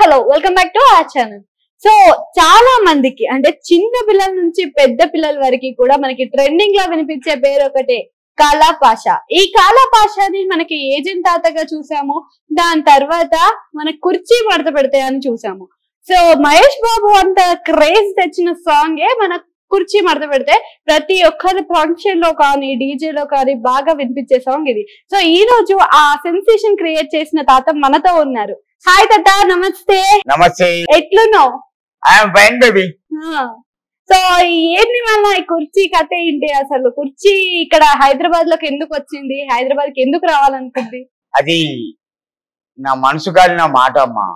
Hello welcome back to our channel. So చాలా మందికి అంటే చిన్న పిల్లల నుంచి పెద్ద పిల్లల వరకు కూడా మనకి ట్రెండింగ్ లా వినిపించే పేరు ఒకటే, కాలా పాష. ఈ కాలా పాషని మనకి ఏజెంట్ తాతగా చూసాము, దాని తర్వాత మన కుర్చీ మడత పెడితే అని చూసాము. సో మహేష్ బాబు అంత క్రేజ్ తెచ్చిన సాంగే మన కుర్చీ మడత పెడితే ప్రతి ఒక్కరి ఫంక్షన్ లో కానీ డీజే లో కానీ బాగా వినిపించే సాంగ్ ఇది. సో ఈ రోజు ఆ సెన్సేషన్ క్రియేట్ చేసిన తాత మనతో ఉన్నారు. హాయ్ తాత, నమస్తే. నమస్తే. ఎట్లున్నావు? I'm fine baby. సో ఏంటి వల్ల ఈ కుర్చీ కథ ఏంటి? అసలు కుర్చీ ఇక్కడ హైదరాబాద్ లోకి ఎందుకు వచ్చింది? హైదరాబాద్ కి ఎందుకు రావాలనుకుంది? అది నా మనసు కాలిన మాట అమ్మా.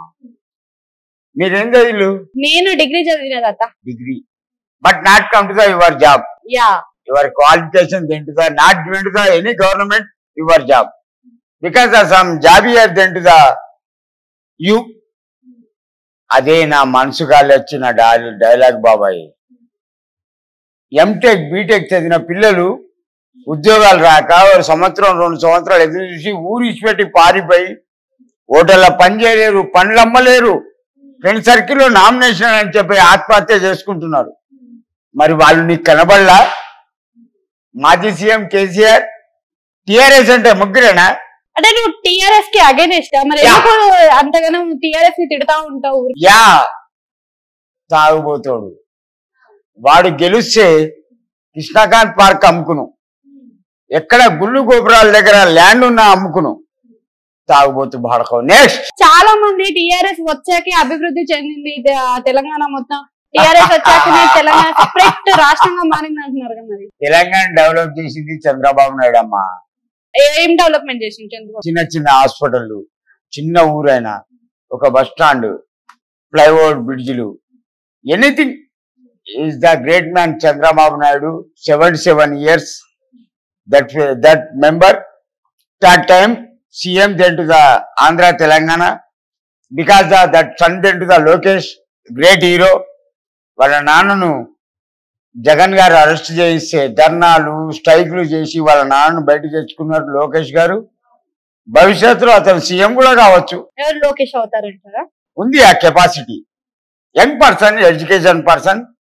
మీరేం చదివిలు? నేను డిగ్రీ చదివిన తాత. Degree, but not come to the your job. Yeah, your qualification then to the not given to the any government your job, because of some job year then to the you. అదే నా మనసు కాలి వచ్చిన dialogue బాబాయ్. MTech BTech చదివిన పిల్లలు ఉద్యోగాలు రాక ఒక సంవత్సరం 2 సంవత్సరాలు ఎదురు చూసి ఊరు ఇచ్చిపెట్టి పారిపోయి హోటల్లో పని చేయలేరు, పనులు అమ్మలేరు, ఫ్రెండ్ సర్కిల్లో నామినేషన్ అని చెప్పి ఆత్మహత్య చేసుకుంటున్నారు. మరి వాళ్ళు నీకు కనబడలా? మాజీ సీఎం కేసీఆర్, టిఆర్ఎస్ అంటే ముగ్గురేనా? అంటే నువ్వు టిఆర్ఎస్ కి అగైనెస్ట్ మరి ఎందుకు అంతగానో టిఆర్ఎస్ ని తిడతా ఉంటావు? యా, తాగుబోతాడు వాడు. గెలిస్తే కృష్ణకాంత్ పార్క్ అమ్ముకును, ఎక్కడ గుళ్ళు గోపురాల దగ్గర ల్యాండ్ ఉన్నా అమ్ముకును. తాగుబోతు బాడకం. నెక్స్ట్, చాలా మంది టిఆర్ఎస్ వచ్చాకే అభివృద్ధి చెందింది తెలంగాణ మొత్తం, టిఆర్ఎస్ వచ్చాకనే తెలంగాణ సెపరేట్ రాష్ట్రంగా మారింది అంటున్నారు కదా. మరి తెలంగాణ డెవలప్ చేసింది చంద్రబాబు నాయుడు అమ్మా. ఏం డెవలప్మెంట్ చేసింది చంద్రబాబు? చిన్న చిన్న హాస్పిటళ్ళు, చిన్న ఊరైనా, ఒక బస్ స్టాండ్, ఫ్లైఓవర్ బ్రిడ్జిలు, anything is the great man Chandrababu Naidu. 77 years that member, that time CM then to the Andhra Telangana, because that son then to the Lokesh, great hero. వాళ్ళ నాన్నను జగన్ గారు అరెస్ట్ చేయిస్తే ధర్నాలు స్ట్రైక్లు చేసి వాళ్ళ నాన్నను బయట తెచ్చుకున్నారు లోకేష్ గారు. భవిష్యత్తులో అతను సీఎం కూడా కావచ్చు. ఎవరు లోకేష్ అవుతారంటారా? ఉంది ఆ capacity. Young person, education person,